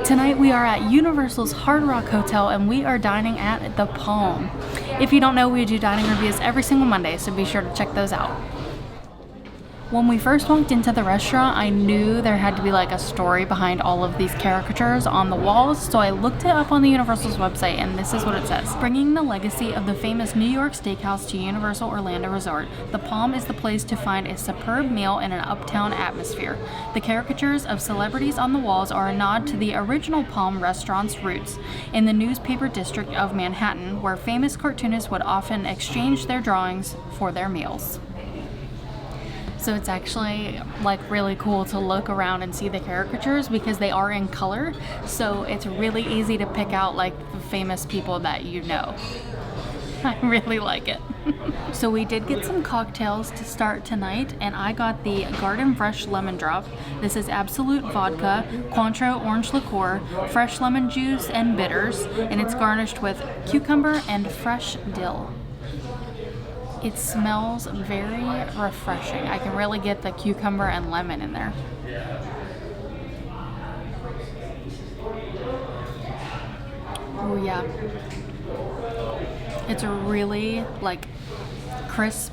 Tonight we are at Universal's Hard Rock Hotel and we are dining at the Palm. If you don't know, we do dining reviews every single Monday, so be sure to check those out. When we first walked into the restaurant, I knew there had to be like a story behind all of these caricatures on the walls, so I looked it up on the Universal's website, and this is what it says. Bringing the legacy of the famous New York steakhouse to Universal Orlando Resort, the Palm is the place to find a superb meal in an uptown atmosphere. The caricatures of celebrities on the walls are a nod to the original Palm restaurant's roots in the newspaper district of Manhattan, where famous cartoonists would often exchange their drawings for their meals. So it's actually like really cool to look around and see the caricatures because they are in color, so it's really easy to pick out like the famous people that you know. I really like it. So we did get some cocktails to start tonight, and I got the Garden Fresh Lemon Drop. This is Absolute Vodka, Cointreau Orange Liqueur, fresh lemon juice, and bitters, and it's garnished with cucumber and fresh dill. It smells very refreshing. I can really get the cucumber and lemon in there. Oh yeah. It's really like crisp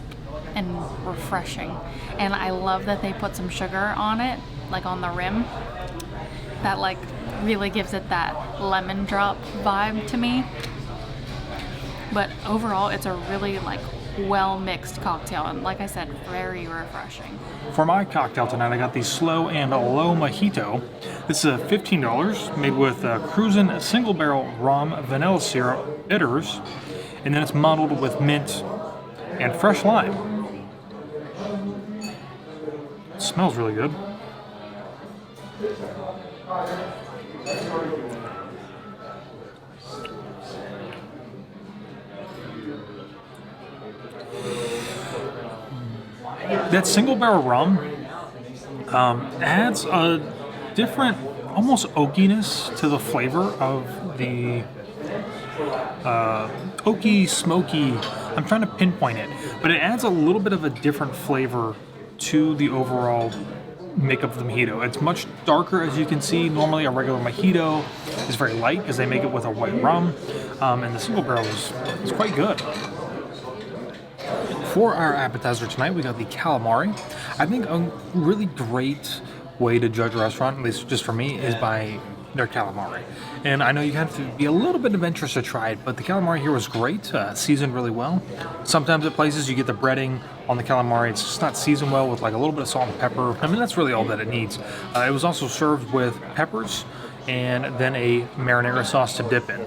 and refreshing. And I love that they put some sugar on it, like on the rim. That like really gives it that lemon drop vibe to me. But overall, it's a really like well mixed cocktail, and like I said, very refreshing. For my cocktail tonight, I got the Slow and Low Mojito. This is $15, made with Cruisin' Single Barrel Rum, Vanilla Syrup, bitters, and then it's muddled with mint and fresh lime. It smells really good. That single barrel rum adds a different, almost oakiness to the flavor of the oaky, smoky. I'm trying to pinpoint it, but it adds a little bit of a different flavor to the overall makeup of the mojito. It's much darker, as you can see. Normally a regular mojito is very light because they make it with a white rum, and the single barrel is quite good. For our appetizer tonight, we got the calamari. I think a really great way to judge a restaurant, at least just for me, is by their calamari. And I know you have to be a little bit adventurous to try it, but the calamari here was great, seasoned really well. Sometimes at places you get the breading on the calamari, it's just not seasoned well with like a little bit of salt and pepper. I mean, that's really all that it needs. It was also served with peppers and then a marinara sauce to dip in.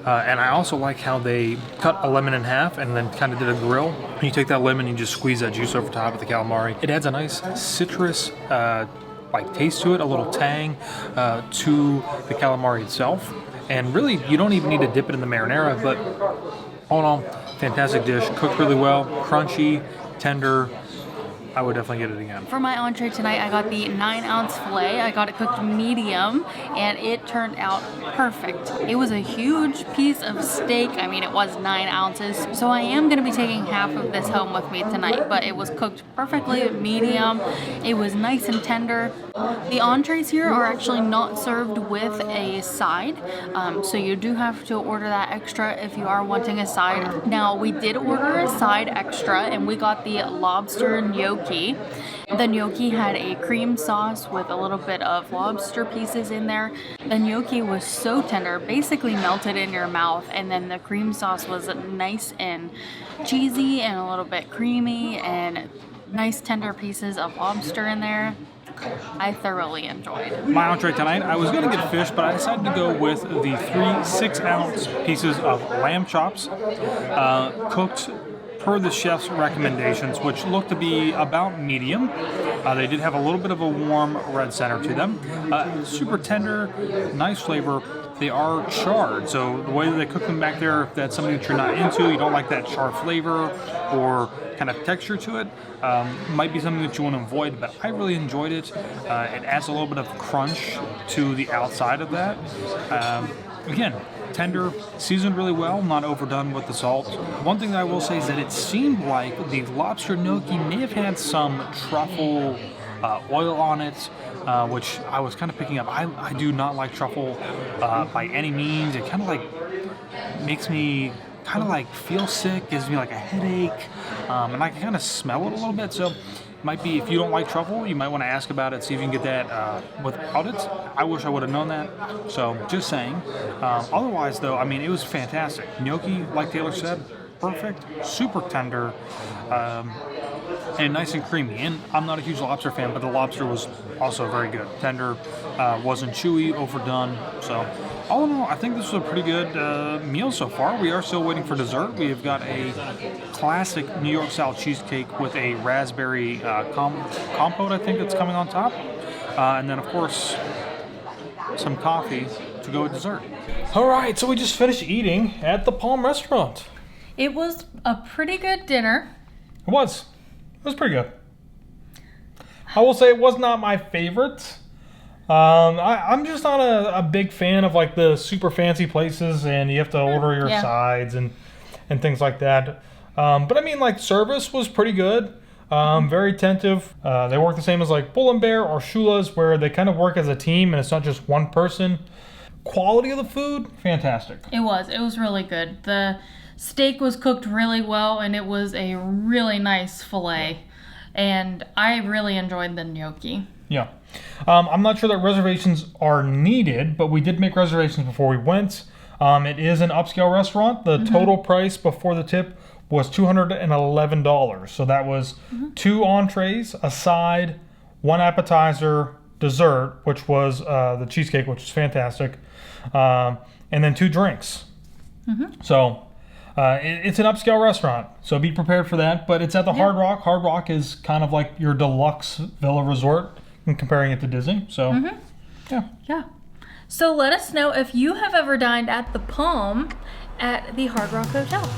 And I also like how they cut a lemon in half and then kind of did a grill. And you take that lemon and you just squeeze that juice over top of the calamari. It adds a nice citrus like taste to it, a little tang to the calamari itself. And really, you don't even need to dip it in the marinara, but all in all, fantastic dish, cooked really well, crunchy, tender. I would definitely get it again. For my entree tonight, I got the 9-ounce filet. I got it cooked medium, and it turned out perfect. It was a huge piece of steak. I mean, it was 9 ounces. So I am going to be taking half of this home with me tonight, but it was cooked perfectly medium. It was nice and tender. The entrees here are actually not served with a side, so you do have to order that extra if you are wanting a side. Now, we did order a side extra, and we got the lobster gnocchi. The gnocchi had a cream sauce with a little bit of lobster pieces in there. The gnocchi was so tender, basically melted in your mouth, and then the cream sauce was nice and cheesy and a little bit creamy, and nice tender pieces of lobster in there. I thoroughly enjoyed. My entree tonight, I was going to get fish, but I decided to go with the 3 6-ounce pieces of lamb chops, cooked per the chef's recommendations, which looked to be about medium. They did have a little bit of a warm red center to them. Super tender, nice flavor. They are charred, so the way that they cook them back there, if that's something that you're not into, you don't like that char flavor or kind of texture to it, might be something that you want to avoid, but I really enjoyed it. It adds a little bit of crunch to the outside of that. Again, tender, seasoned really well, not overdone with the salt. One thing that I will say is that it seemed like the lobster gnocchi may have had some truffle oil on it, which I was kind of picking up. I do not like truffle by any means. It kind of like makes me kind of like feel sick, gives me like a headache, and I can kind of smell it a little bit. So might be, if you don't like truffle, you might want to ask about it, see if you can get that without it. I wish I would have known that. So just saying. Otherwise though, I mean, it was fantastic. Gnocchi, like Taylor said, perfect, super tender, and nice and creamy. And I'm not a huge lobster fan, but the lobster was also very good. Tender, wasn't chewy, overdone. So all in all, I think this was a pretty good meal so far. We are still waiting for dessert. We have got a classic New York style cheesecake with a raspberry compote, I think, that's coming on top. And then, of course, some coffee to go with dessert. All right, so we just finished eating at the Palm Restaurant. It was a pretty good dinner. It was pretty good. I will say it was not my favorite. I'm just not a big fan of like the super fancy places, and you have to order your sides and things like that. But I mean, like, service was pretty good. Very attentive. They work the same as like Bull and Bear or Shula's, where they kind of work as a team and it's not just one person. Quality of the food, fantastic. It was really good. The steak was cooked really well, and it was a really nice filet. And I really enjoyed the gnocchi. Yeah. I'm not sure that reservations are needed, but we did make reservations before we went. It is an upscale restaurant. The total price before the tip was $211. So that was 2 entrees, a side, 1 appetizer, dessert, which was the cheesecake, which was fantastic, and then 2 drinks. So it's an upscale restaurant, so be prepared for that. But it's at the Hard Rock. Hard Rock is kind of like your deluxe villa resort, and comparing it to Disney. So, yeah. So let us know if you have ever dined at the Palm at the Hard Rock Hotel.